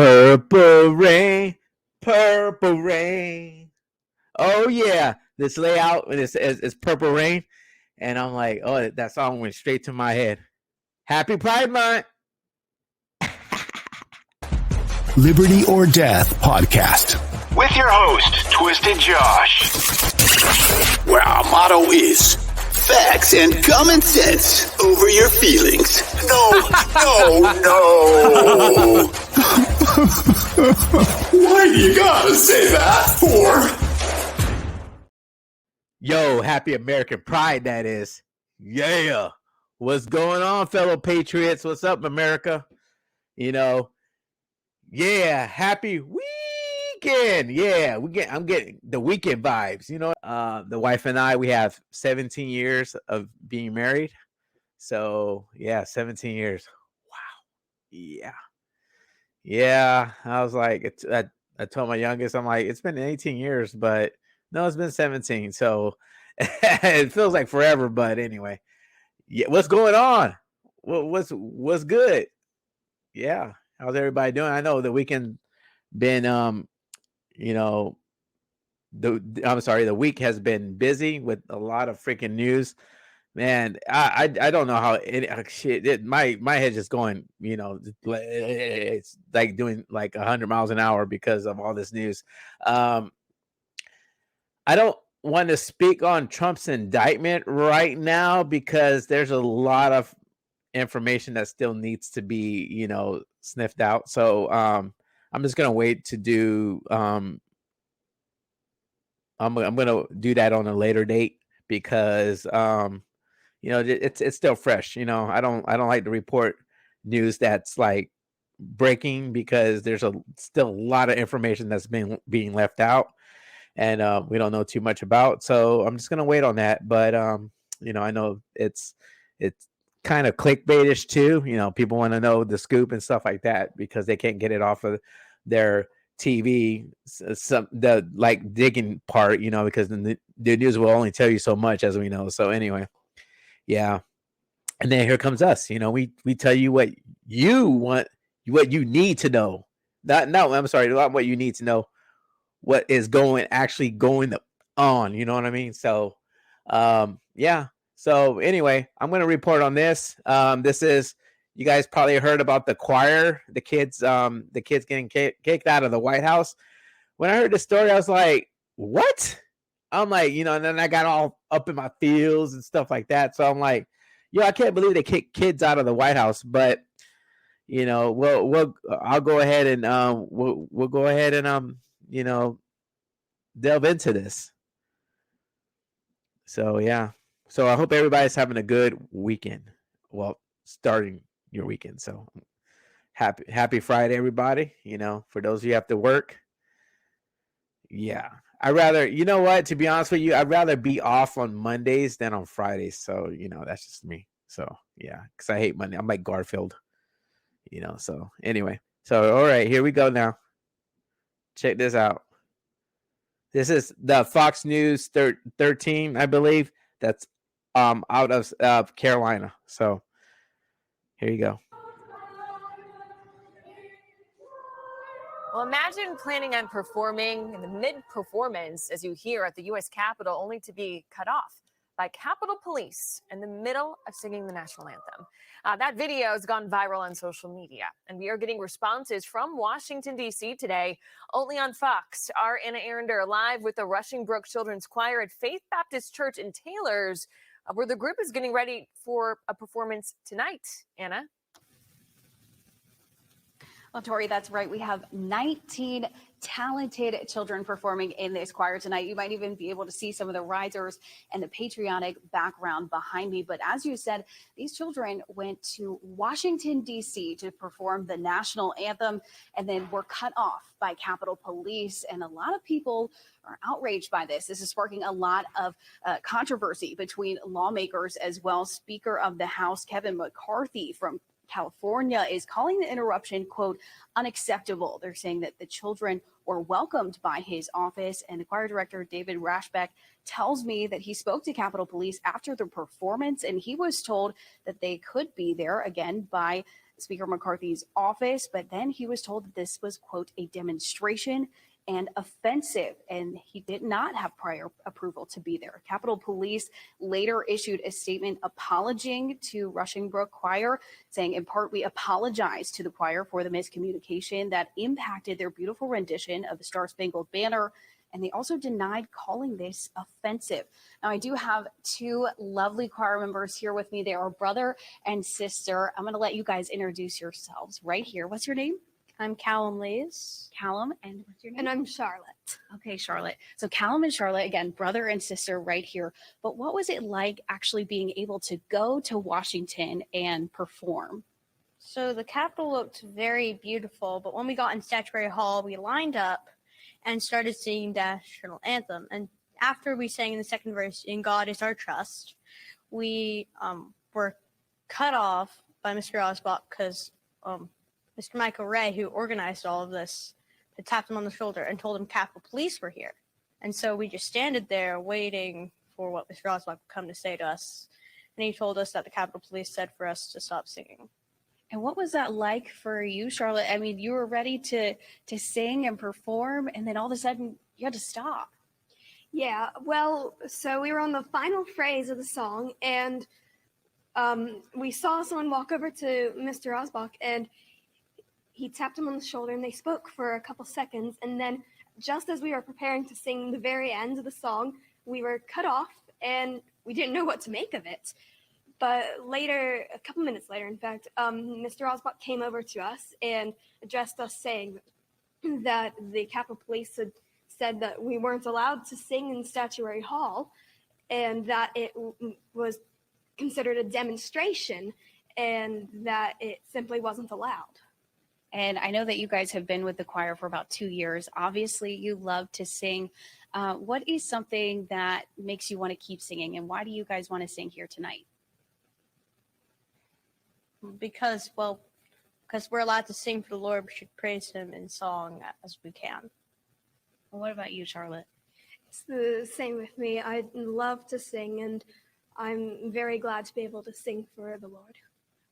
Purple rain, purple rain. Oh yeah, this layout is purple rain, and I'm like, oh, that song went straight to my head. Happy Pride Month. Liberty or Death podcast with your host, Twisted Josh, where our motto is facts and common sense over your feelings. No. Why do you gotta say that for? Yo, happy American Pride, that is. Yeah. What's going on, fellow patriots? What's up, America? Yeah, happy weekend. Yeah, I'm getting the weekend vibes. The wife and I, we have 17 years of being married. So, yeah, 17 years. Wow. Yeah. I was like, I told my youngest, I'm like, it's been 18 years, but no, it's been 17. So it feels like forever, but anyway. Yeah, what's going on? What's good? Yeah. How's everybody doing? I know the weekend been the week has been busy with a lot of freaking news. Man, I don't know how my head's just going, it's like doing like 100 miles an hour because of all this news. I don't want to speak on Trump's indictment right now because there's a lot of information that still needs to be, sniffed out. So I'm just gonna wait to do. I'm gonna do that on a later date because it's still fresh. I don't like to report news that's like breaking because there's still a lot of information that's being left out, and we don't know too much about. So I'm just gonna wait on that. But I know it's kind of clickbaitish too. People want to know the scoop and stuff like that because they can't get it off of their TV. The like digging part, because the news will only tell you so much, as we know. So anyway, yeah. And then here comes us. We tell you what you want, what you need to know. I'm sorry, not what you need to know. What is actually going on? You know what I mean? So, yeah. So anyway, I'm going to report on this. This is, you guys probably heard about the choir, the kids getting kicked out of the White House. When I heard the story, I was like, what? I'm like, and then I got all up in my feels and stuff like that. So I'm like, I can't believe they kicked kids out of the White House. But, I'll go ahead and we'll go ahead and delve into this. So yeah. So I hope everybody's having a good weekend. Well, starting your weekend. So happy Friday, everybody. For those of you who have to work. Yeah. I'd rather, to be honest with you, I'd rather be off on Mondays than on Fridays. So, that's just me. So yeah, because I hate Monday. I'm like Garfield, so anyway. So all right, here we go now. Check this out. This is the Fox News 13, I believe. That's out of Carolina. So here you go. Well, imagine planning on performing in the mid-performance, as you hear at the U.S. Capitol, only to be cut off by Capitol Police in the middle of singing the national anthem. That video has gone viral on social media, and we are getting responses from Washington, D.C. today, only on Fox. Our Anna Arender live with the Rushing Brook Children's Choir at Faith Baptist Church in Taylor's, where the group is getting ready for a performance tonight. Anna? Well, Tori, that's right. We have 19 talented children performing in this choir tonight. You might even be able to see some of the risers and the patriotic background behind me. But as you said, these children went to Washington, D.C. to perform the national anthem and then were cut off by Capitol Police. And a lot of people are outraged by this. This is sparking a lot of controversy between lawmakers as well. Speaker of the House, Kevin McCarthy from California, is calling the interruption, quote, unacceptable. They're saying that the children were welcomed by his office. And the choir director, David Rashbeck, tells me that he spoke to Capitol Police after the performance, and he was told that they could be there again by Speaker McCarthy's office, but then he was told that this was, quote, a demonstration and offensive, and he did not have prior approval to be there. Capitol Police later issued a statement apologizing to Rushing Brook Choir, saying, in part, we apologize to the choir for the miscommunication that impacted their beautiful rendition of the Star Spangled Banner. And they also denied calling this offensive. Now, I do have two lovely choir members here with me. They are brother and sister. I'm going to let you guys introduce yourselves right here. What's your name? I'm Callum Lees. Callum, and what's your name? And I'm Charlotte. Okay, Charlotte. So Callum and Charlotte, again, brother and sister right here. But what was it like actually being able to go to Washington and perform? So the Capitol looked very beautiful, but when we got in Statuary Hall, we lined up and started singing the national anthem. And after we sang in the second verse, "In God Is Our Trust," we were cut off by Mr. Osbach because Mr. Michael Ray, who organized all of this, had tapped him on the shoulder and told him Capitol Police were here. And so we just standed there waiting for what Mr. Osbach would come to say to us. And he told us that the Capitol Police said for us to stop singing. And what was that like for you, Charlotte? I mean, you were ready to sing and perform, and then all of a sudden you had to stop. Yeah, well, so we were on the final phrase of the song, and we saw someone walk over to Mr. Osbach, and he tapped him on the shoulder, and they spoke for a couple seconds, and then just as we were preparing to sing the very end of the song, we were cut off, and we didn't know what to make of it. But later, a couple minutes later, in fact, Mr. Osbach came over to us and addressed us, saying that the Capitol Police had said that we weren't allowed to sing in Statuary Hall, and that it was considered a demonstration, and that it simply wasn't allowed. And I know that you guys have been with the choir for about 2 years. Obviously, you love to sing. What is something that makes you want to keep singing, and why do you guys want to sing here tonight? Because we're allowed to sing for the Lord, we should praise him in song as we can. Well, what about you, Charlotte? It's the same with me. I love to sing, and I'm very glad to be able to sing for the Lord.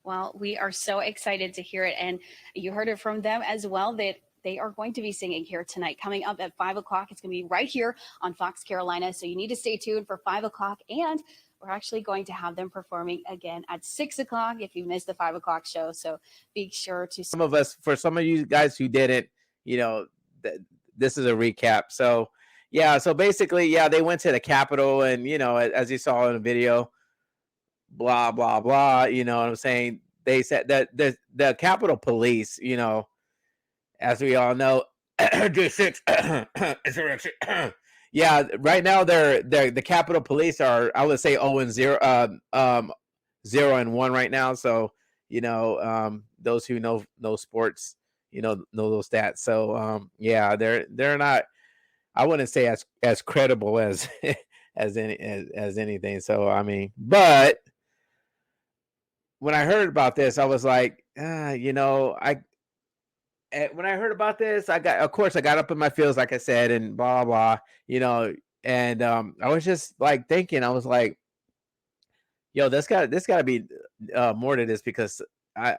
Well, we are so excited to hear it. And you heard it from them as well, that they are going to be singing here tonight. Coming up at 5 o'clock, it's going to be right here on Fox Carolina. So you need to stay tuned for 5 o'clock. And we're actually going to have them performing again at 6 o'clock if you missed the 5 o'clock show. So be sure to. For some of you guys who didn't, this is a recap. So, yeah. So basically, they went to the Capitol, and, as you saw in the video, blah, blah, blah. You know what I'm saying? They said that the Capitol Police, as we all know, J6 insurrection. Yeah, right now the Capitol Police are, I would say, 0-0, 0-1 right now. So those who know sports, know those stats. So they're not, I wouldn't say as credible as as anything. So I mean, but when I heard about this, I was like, when I heard about this, I got up in my feels, like I said, and blah, blah, and I was just like thinking, I was like, yo, this got to be more to this, because I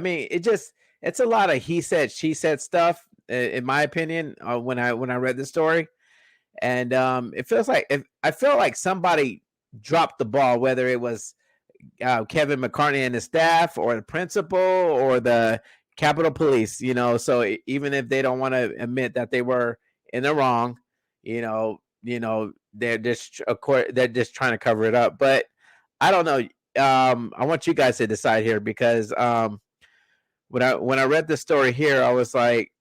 mean, it's a lot of he said, she said stuff, in my opinion, when I read the story. And I feel like somebody dropped the ball, whether it was Kevin McCartney and his staff, or the principal, or the Capitol Police, so even if they don't want to admit that they were in the wrong, they're just trying to cover it up. But I don't know. I want you guys to decide here, because when I read the story here, I was like,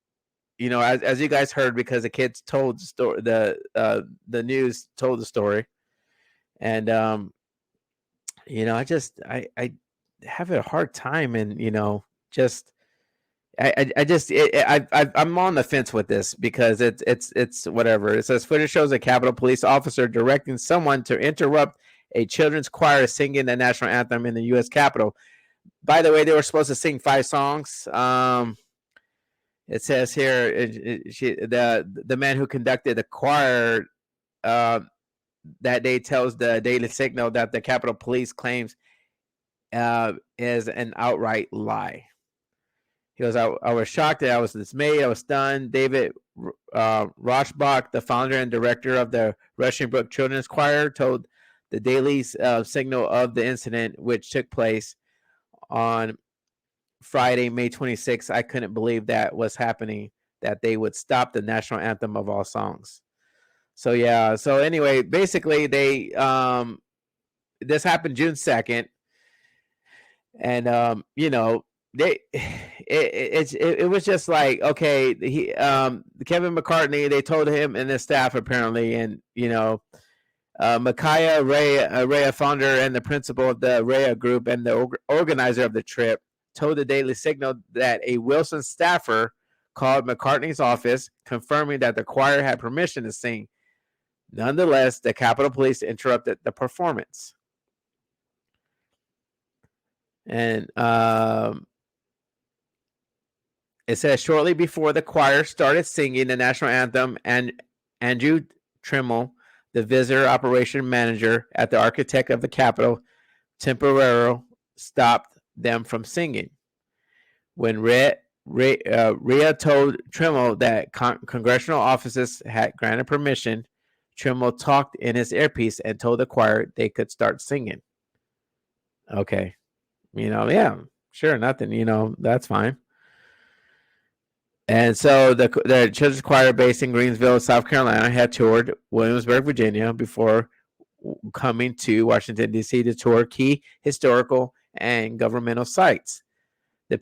as you guys heard, because the kids told the story, the news told the story, and I have a hard time, and I'm on the fence with this, because it's whatever. It says footage shows a Capitol Police officer directing someone to interrupt a children's choir singing the national anthem in the U.S. Capitol. By the way, they were supposed to sing 5 songs. It says here, the man who conducted the choir that day tells the Daily Signal that the Capitol Police claims is an outright lie. He goes, I was shocked, I was dismayed, I was stunned. David Roshbach, the founder and director of the Russian Brook Children's Choir, told the Daily Signal of the incident, which took place on Friday, May 26th. I couldn't believe that was happening, that they would stop the national anthem of all songs. So yeah, so anyway, basically they this happened June 2nd, and you know, they it was just like, okay, he Kevin McCartney, they told him and his staff apparently, and you know, Micaiah Rea, founder and the principal of the Rea group and the organizer of the trip, told the Daily Signal that a Wilson staffer called McCartney's office confirming that the choir had permission to sing. Nonetheless, the Capitol Police interrupted the performance. And it says shortly before the choir started singing the national anthem, and Andrew Trimmel, the visitor operation manager at the architect of the Capitol, temporarily stopped them from singing. When Rhea told Trimmel that congressional offices had granted permission, Trimmel talked in his earpiece and told the choir they could start singing. Okay. You know, yeah, sure, nothing, you know, that's fine. And so the children's choir based in Greensville, South Carolina, had toured Williamsburg, Virginia, before coming to Washington, D.C. to tour key historical and governmental sites. The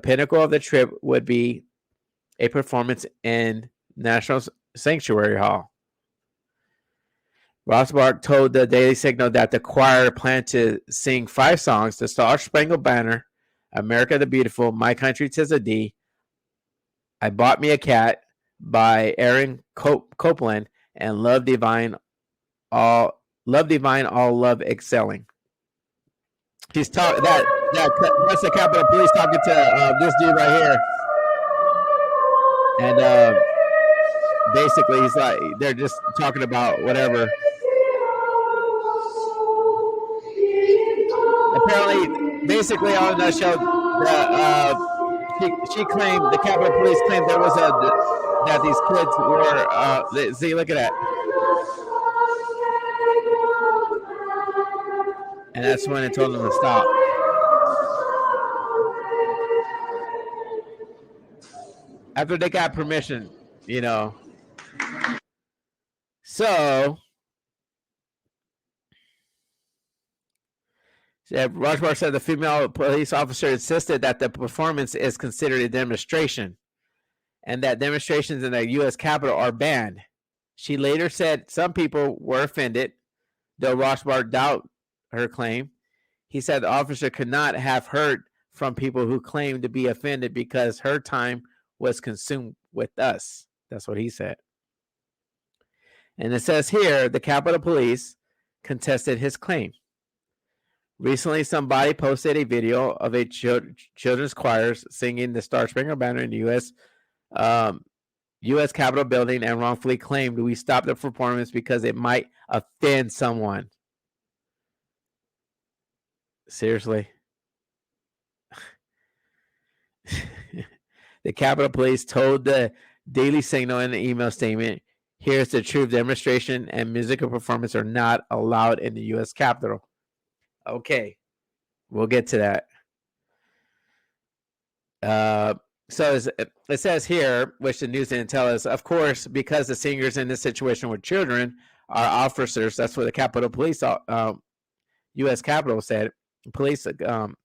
pinnacle of the trip would be a performance in National Sanctuary Hall. Rossbach told the Daily Signal that the choir planned to sing 5 songs: The Star Spangled Banner, America the Beautiful, My Country 'Tis a D, I Bought Me a Cat by Aaron Copland, and Love Divine, All Love Excelling. He's talking that's the Capitol Police talking to this dude right here, and basically he's like, they're just talking about whatever. Apparently, basically on the show, she claimed, the Capitol Police claimed there was that these kids were see, look at that, and that's when it told them to stop. After they got permission, you know. So Rochbar said the female police officer insisted that the performance is considered a demonstration and that demonstrations in the U.S. Capitol are banned. She later said some people were offended, though Rochbar doubted her claim. He said the officer could not have heard from people who claimed to be offended because her time was consumed with us. That's what he said. And it says here, the Capitol Police contested his claim. Recently, somebody posted a video of a children's choir singing the Star Spangled Banner in the U.S. Capitol building and wrongfully claimed we stopped the performance because it might offend someone. Seriously? The Capitol Police told the Daily Signal in an email statement, here's the truth: demonstration and musical performance are not allowed in the U.S. Capitol. Okay, we'll get to that. So it says here, which the news didn't tell us, of course, because the singers in this situation were children, are officers. That's what the Capitol Police, U.S. Capitol said. Police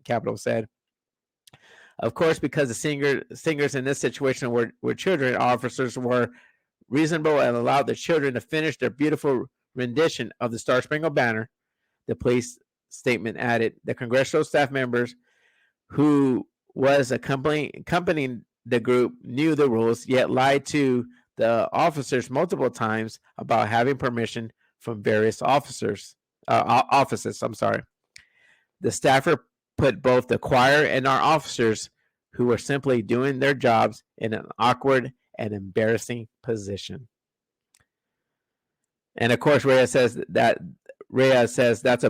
Capitol said. Of course, because the singers in this situation were children, officers were reasonable and allowed the children to finish their beautiful rendition of the Star Spangled Banner. The police statement added, the congressional staff members who was accompanying the group knew the rules, yet lied to the officers multiple times about having permission from various offices. The staffer put both the choir and our officers, who were simply doing their jobs, in an awkward and embarrassing position. And of course, Rhea says that's a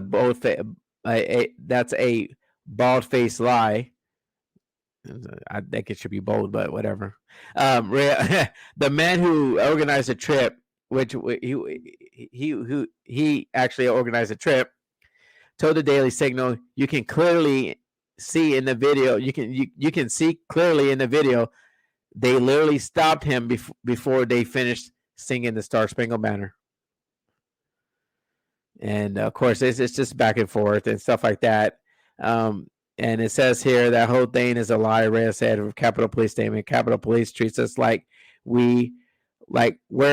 bald-faced lie. I think it should be bold, but whatever. The man who organized the trip, which he actually organized a trip, told the Daily Signal, "You can clearly see in the video. You can see clearly in the video. They literally stopped him before they finished singing the Star Spangled Banner." And of course, it's just back and forth and stuff like that. And it says here that whole thing is a lie. Reyes said of Capitol Police statement. Capitol Police treats us like we're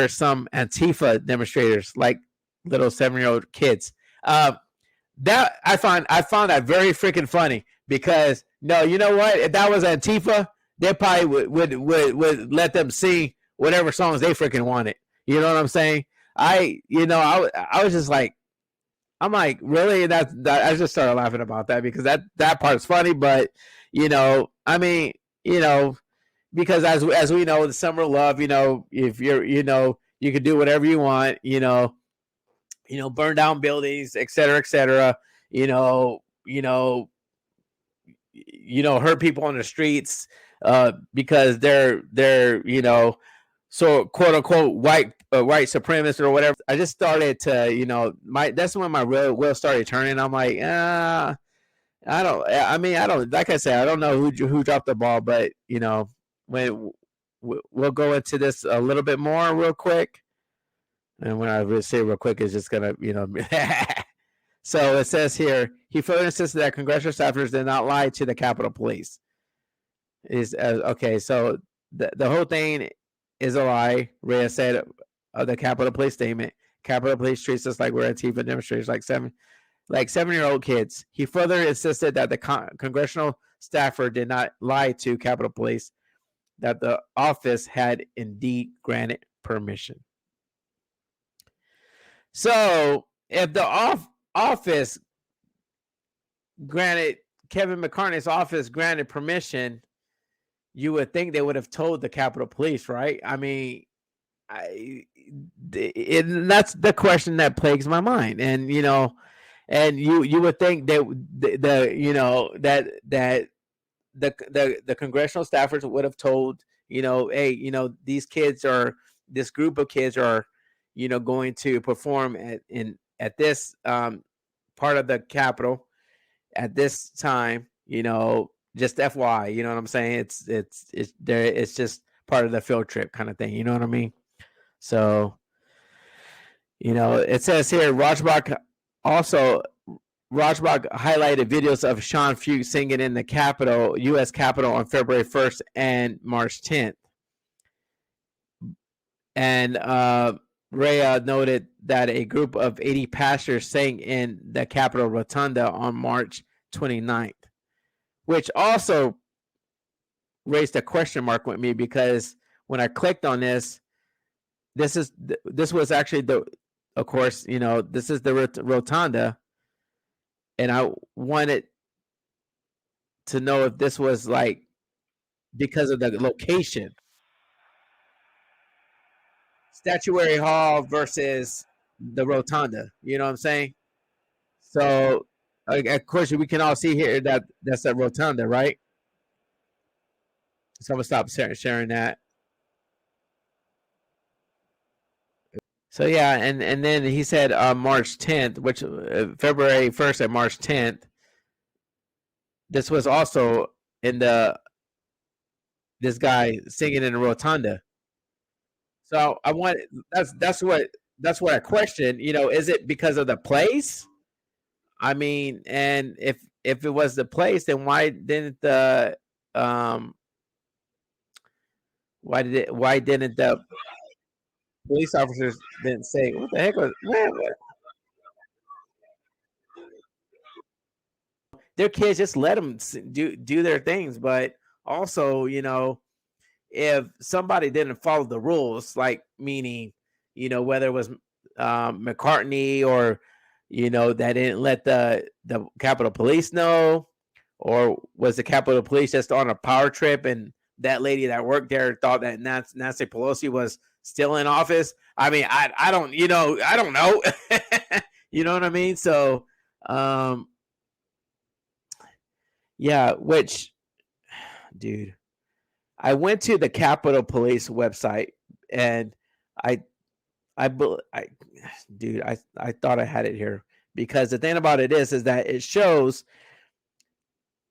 some Antifa demonstrators, like little 7-year-old kids. That I found that very freaking funny because no, you know what? If that was Antifa, they probably would let them sing whatever songs they freaking wanted. You know what I'm saying? I was just like, I'm like, really? That I just started laughing about that because that part's funny, but I mean, because as we know, the summer of love, if you're, you can do whatever you want, burn down buildings, et cetera, hurt people on the streets, because they're so quote unquote white supremacist or whatever. I just started to, that's when my real wheel started turning. I'm like, I don't, like I said, I don't know who dropped the ball, but when we'll go into this a little bit more real quick. And when I really say real quick, it's just gonna, So it says here, he further insisted that congressional staffers did not lie to the Capitol Police. Is okay, so the whole thing is a lie. Reyes said of the Capitol Police statement. Capitol Police treats us like we're Antifa demonstrators, like 7-year-old kids. He further insisted that the congressional staffer did not lie to Capitol Police, that the office had indeed granted permission. So if the office granted, Kevin McCartney's office granted permission, you would think they would have told the Capitol Police, right? I mean, that's the question that plagues my mind. And and you would think that the congressional staffers would have told, hey, these kids this group of kids are, going to perform at this part of the Capitol at this time, just FY, you know what I'm saying? It's just part of the field trip kind of thing, you know what I mean? So, it says here, Rajbach highlighted videos of Sean Fuchs singing in the Capitol, U.S. Capitol on February 1st and March 10th. And Rhea noted that a group of 80 pastors sang in the Capitol Rotunda on March 29th, which also raised a question mark with me because when I clicked on this was actually of course, this is the Rotunda, and I wanted to know if this was like because of the location. Statuary Hall versus the Rotunda, you know what I'm saying? So, of course, we can all see here that that's the Rotunda, right? So I'm gonna stop sharing that. So yeah, and then he said March 10th, which February 1st and March 10th. This was also in this guy singing in the Rotunda. So I want that's what I question. Is it because of the place? I mean, and if it was the place, then why didn't the why didn't the police officers didn't say what the heck was man? Their kids, just let them do their things, but also if somebody didn't follow the rules, like meaning, whether it was McCartney or, that didn't let the Capitol Police know, or was the Capitol Police just on a power trip and that lady that worked there thought that Nancy Pelosi was still in office? I mean, I don't, I don't know. You know what I mean? So, yeah, which dude. I went to the Capitol Police website and I I, I dude, I thought I had it here because the thing about it is that it shows.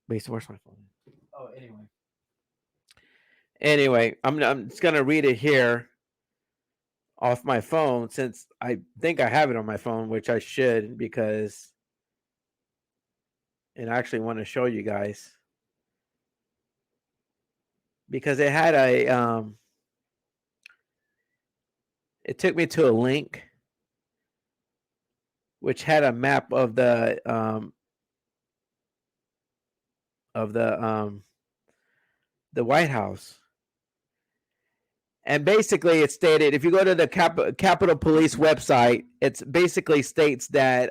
Wait, so where's my phone? Oh, anyway, I'm just gonna read it here off my phone since I think I have it on my phone, which I should because, and I actually want to show you guys because it had it took me to a link which had a map of the White House. And basically it stated, if you go to the Capitol Police website, it's basically states that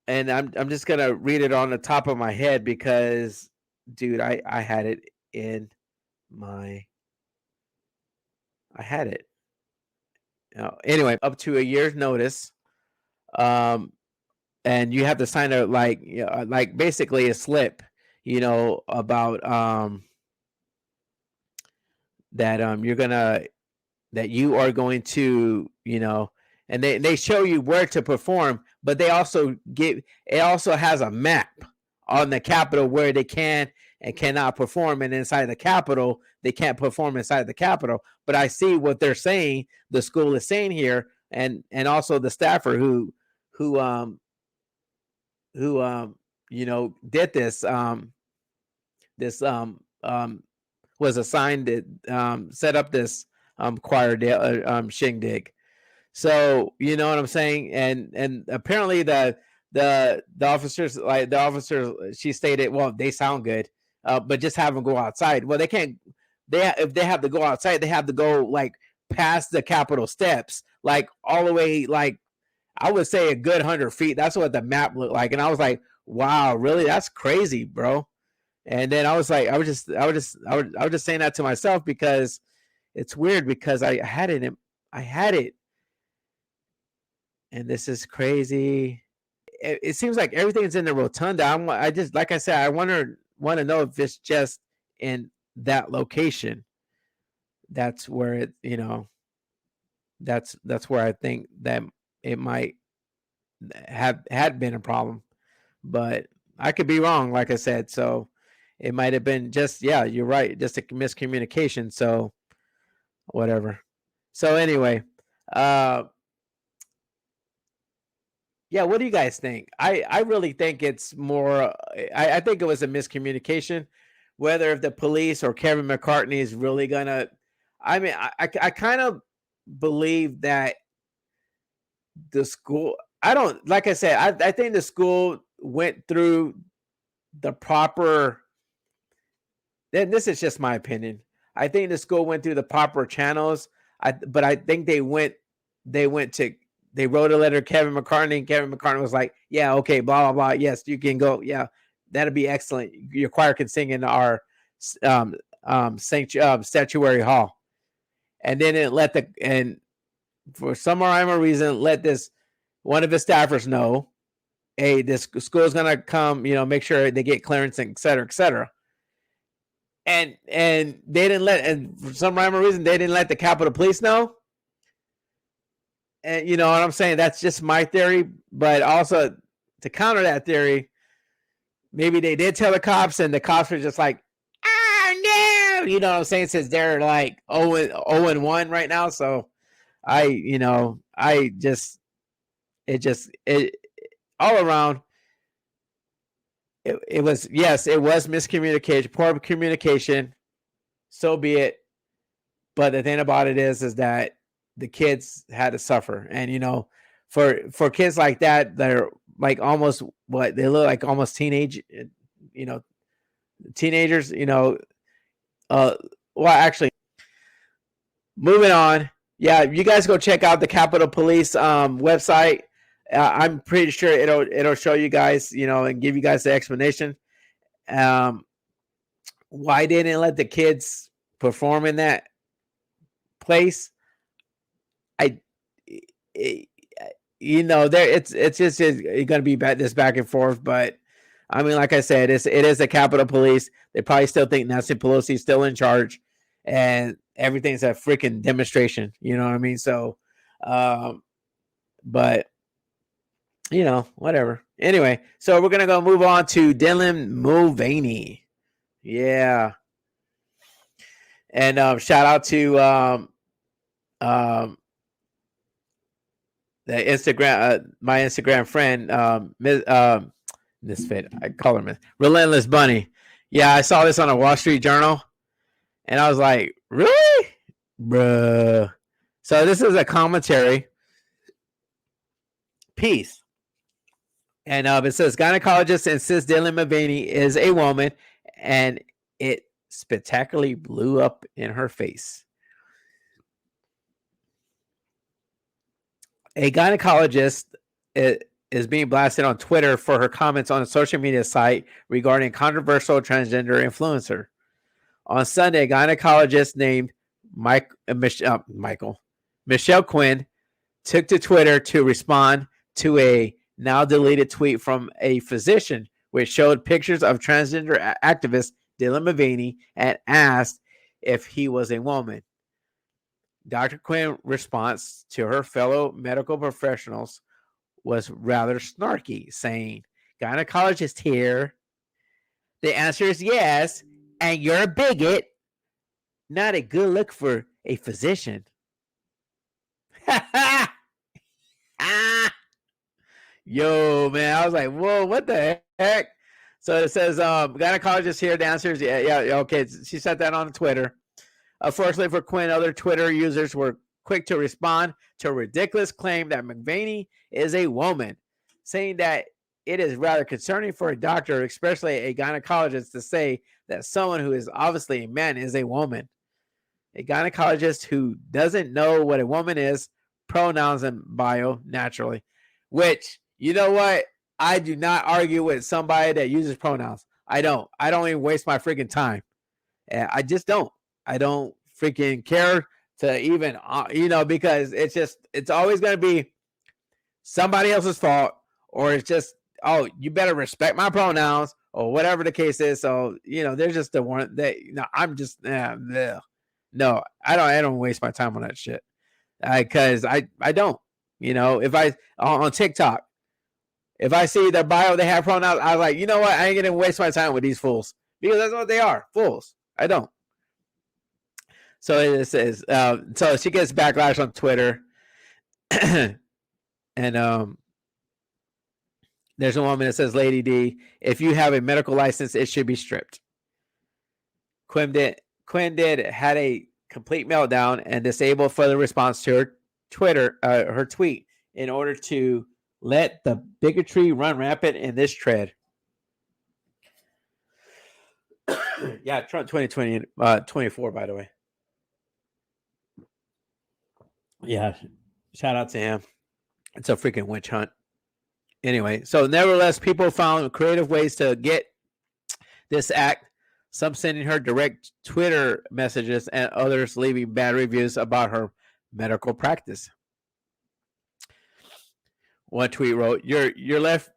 and I'm just going to read it on the top of my head because dude, I had it in my I had it. Anyway, up to a year's notice. And you have to sign a like basically a slip, about that you're gonna that you are going to, and they show you where to perform, but they also it also has a map on the Capitol where they can and cannot perform, and inside the Capitol they can't perform inside the Capitol. But I see what they're saying, the school is saying here, and also the staffer who did this this was assigned to set up this choir shindig. So you know what I'm saying, and apparently the officers, she stated, well, they sound good, but just have them go outside. Well, they can't. If they have to go outside, they have to go like past the Capitol steps, like all the way, like I would say a good 100 feet. That's what the map looked like, and I was like, wow, really? That's crazy, bro. And then I was like, I was just saying that to myself because it's weird because I had it, and this is crazy. It seems like everything's in the rotunda. I just, like I said, I want to know if it's just in that location. That's where it, that's where I think that it might have had been a problem, but I could be wrong, like I said. So it might have been just, yeah, you're right, just a miscommunication. So whatever. So anyway, yeah, what do you guys think? I really think it's more. I think it was a miscommunication. Whether if the police or Kevin McCartney is really gonna, I mean, I kind of believe that the school. I don't, like I said, I think the school went through the proper. Then this is just my opinion. I think the school went through the proper channels. But I think they wrote a letter to Kevin McCartney, and Kevin McCartney was like, yeah, okay, blah, blah, blah. Yes, you can go. Yeah, that'd be excellent. Your choir can sing in our statuary hall. And then and for some rhyme or reason, let this one of his staffers know, hey, this school is going to come, make sure they get clearance, and et cetera, et cetera. And they didn't and for some rhyme or reason, they didn't let the Capitol Police know. And you know what I'm saying? That's just my theory. But also to counter that theory, maybe they did tell the cops, and the cops were just like, oh no, you know what I'm saying? Since they're like 0-1 right now. So it all around. It was, yes, it was miscommunication, poor communication. So be it. But the thing about it is that the kids had to suffer. And, for kids like that, they're like almost they look like almost teenagers, well, actually, moving on. Yeah, you guys go check out the Capitol Police website. I'm pretty sure it'll show you guys, and give you guys the explanation. Why didn't it let the kids perform in that place? There it's just going to be this back and forth, but I mean, like I said, it is the Capitol Police. They probably still think Nancy Pelosi is still in charge, and everything's a freaking demonstration. You know what I mean? So, but whatever. Anyway, so we're gonna go move on to Dylan Mulvaney. Yeah, and shout out to the Instagram, my Instagram friend, Misfit. I call her Relentless Bunny. Yeah, I saw this on a Wall Street Journal, and I was like, really, bruh. So this is a commentary piece. And it says gynecologist insists Dylan Mulvaney is a woman, and it spectacularly blew up in her face. A gynecologist is being blasted on Twitter for her comments on a social media site regarding controversial transgender influencer. On Sunday, a gynecologist named Michelle Quinn took to Twitter to respond to a now deleted tweet from a physician, which showed pictures of transgender activist Dylan Mulvaney and asked if he was a woman. Dr. Quinn's response to her fellow medical professionals was rather snarky, saying, "Gynecologist here. The answer is yes, and you're a bigot. Not a good look for a physician." Yo, man, I was like, whoa, what the heck? So it says, gynecologist here. The answer is yeah, okay. She said that on Twitter. Unfortunately for Quinn, other Twitter users were quick to respond to a ridiculous claim that Mulvaney is a woman, saying that it is rather concerning for a doctor, especially a gynecologist, to say that someone who is obviously a man is a woman. A gynecologist who doesn't know what a woman is, pronouns and bio naturally, which, you know what? I do not argue with somebody that uses pronouns. I don't even waste my freaking time. I just don't. I don't freaking care to even, because it's always going to be somebody else's fault, or it's just, oh, you better respect my pronouns, or whatever the case is. So, there's just the one that, I'm just, no, I don't waste my time on that shit. Because I don't, if I, on TikTok, if I see their bio, they have pronouns, I was like, you know what? I ain't going to waste my time with these fools, because that's what they are, fools. I don't. So it says, so she gets backlash on Twitter. And there's a woman that says, Lady D, if you have a medical license, it should be stripped. Quinn had a complete meltdown and disabled further response to her her tweet, in order to let the bigotry run rampant in this thread. Yeah, Trump 2020, 24, by the way. Yeah, shout out to him. It's a freaking witch hunt. Anyway, so nevertheless, people found creative ways to get this act, some sending her direct Twitter messages and others leaving bad reviews about her medical practice. One tweet wrote, "Your left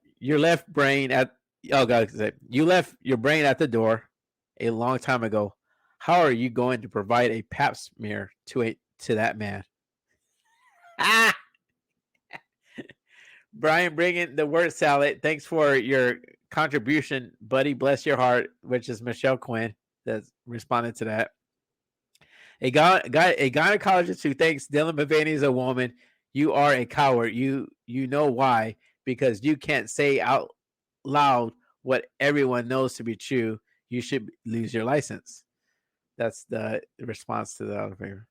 brain at you left your brain at the door a long time ago. How are you going to provide a pap smear to that man?" Brian, bringing the word salad. Thanks for your contribution, buddy. Bless your heart, which is Michelle Quinn that responded to that. A gynecologist who thinks Dylan Mulvaney is a woman. You are a coward. You know why? Because you can't say out loud what everyone knows to be true. You should lose your license. That's the response to the other paper.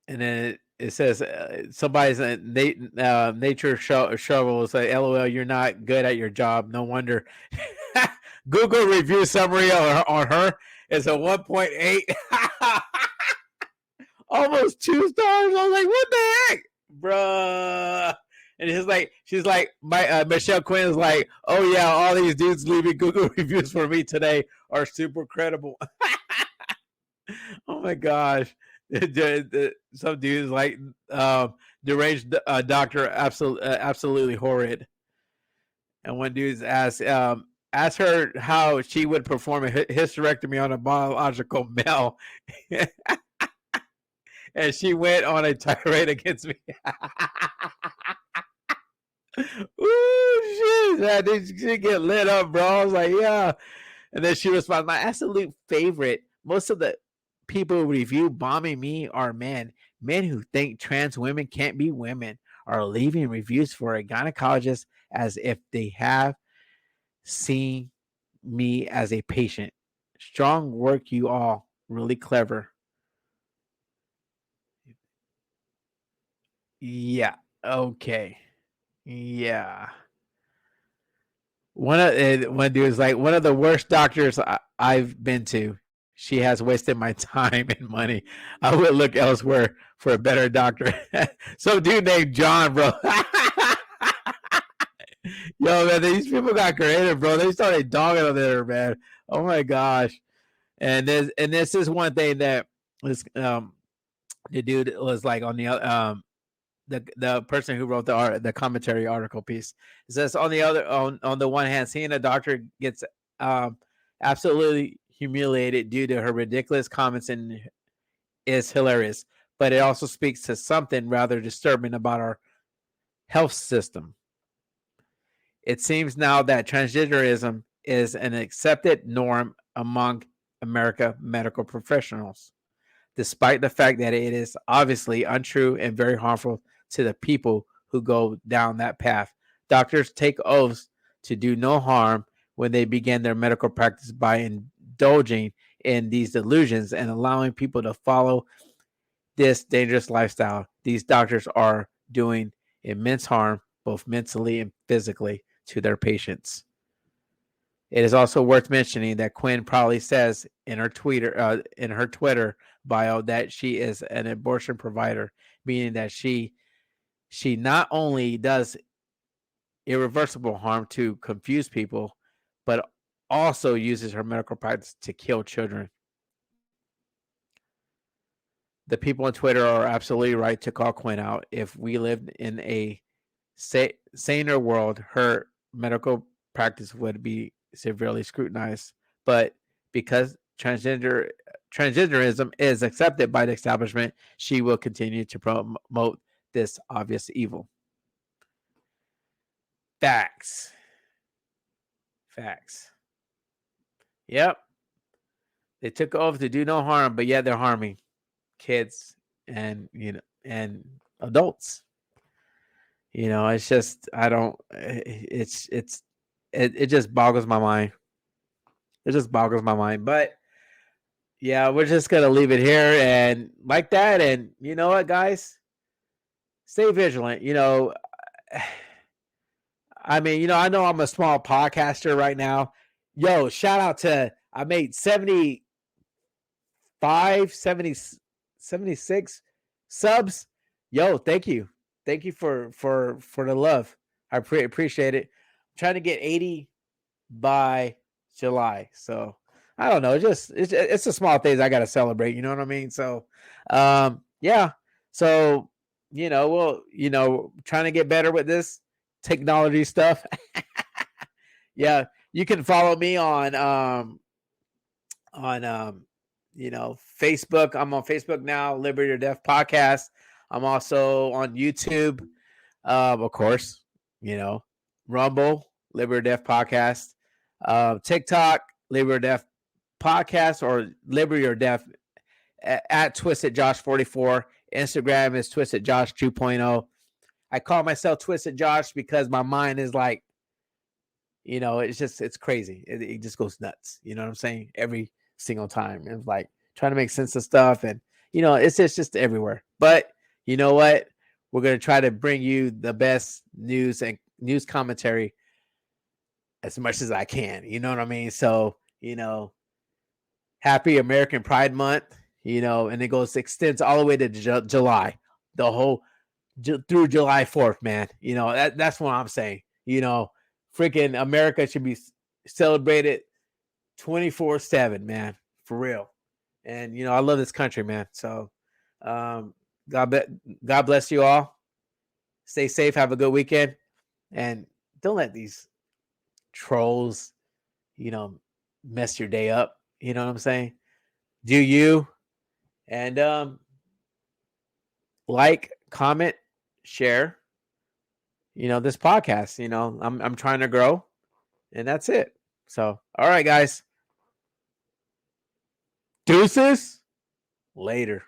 And then it says somebody's nature shovel will say, "LOL, you're not good at your job. No wonder." Google review summary on her is a 1.8. Almost 2 stars. I was like, what the heck, bruh? And she's like, Michelle Quinn is like, "Oh yeah, all these dudes leaving Google reviews for me today are super credible." Oh my gosh. Some dudes like deranged doctor, absolutely horrid. And one dude's asked her how she would perform a hysterectomy on a biological male, and she went on a tirade against me. Ooh, shit! That she get lit up, bro. I was like, yeah. And then she responds, my absolute favorite. Most of the people who review bombing me are men. Men who think trans women can't be women are leaving reviews for a gynecologist as if they have seen me as a patient. Strong work, you all. Really clever. Yeah. Okay. Yeah. One dude is like, one of the worst doctors I've been to. She has wasted my time and money. I would look elsewhere for a better doctor. Some dude named John, bro. Yo, man, these people got creative, bro. They started dogging on there, man. Oh my gosh. And this is one thing that was the dude was like on the person who wrote the commentary article piece. It says on the one hand, seeing a doctor gets absolutely humiliated due to her ridiculous comments and is hilarious, but it also speaks to something rather disturbing about our health system. It seems now that transgenderism is an accepted norm among America medical professionals, despite the fact that it is obviously untrue and very harmful to the people who go down that path. Doctors take oaths to do no harm when they begin their medical practice by indulging in these delusions and allowing people to follow this dangerous lifestyle. These doctors are doing immense harm, both mentally and physically, to their patients. It is also worth mentioning that Quinn probably says in her Twitter bio that she is an abortion provider, meaning that she not only does irreversible harm to confuse people, but also uses her medical practice to kill children. The people on Twitter are absolutely right to call Quinn out. If we lived in a saner world, her medical practice would be severely scrutinized. But because transgenderism is accepted by the establishment, she will continue to promote this obvious evil. Facts. Yep. They took oath to do no harm, but yet they're harming kids and adults. It's just it just boggles my mind. It just boggles my mind. But yeah, we're just gonna leave it here and like that. And you know what, guys? Stay vigilant. I mean, I know I'm a small podcaster right now. Yo, shout out to I made 76 subs. Yo, thank you. Thank you for the love. I appreciate it. I'm trying to get 80 by July. So I don't know. It's the small things I got to celebrate. You know what I mean? So, yeah. So, trying to get better with this technology stuff. Yeah. You can follow me on Facebook. I'm on Facebook now, Liberty or Death Podcast. I'm also on YouTube, of course, Rumble, Liberty or Death Podcast, TikTok, Liberty or Death Podcast, or Liberty or Death at Twisted Josh 44. Instagram is Twisted Josh 2.0. I call myself Twisted Josh because my mind is like, it's crazy. It just goes nuts. You know what I'm saying? Every single time. And like trying to make sense of stuff. And, it's just everywhere. But you know what? We're going to try to bring you the best news and news commentary as much as I can. You know what I mean? So, happy American Pride Month, and it extends all the way to July, the whole through July 4th, man. That's what I'm saying. Freaking America should be celebrated 24/7, man, for real. And I love this country, man. So, God bless you all. Stay safe. Have a good weekend, and don't let these trolls, mess your day up. You know what I'm saying? Do you? And like, comment, share, this podcast. I'm trying to grow, and that's it. So, all right, guys. Deuces. Later.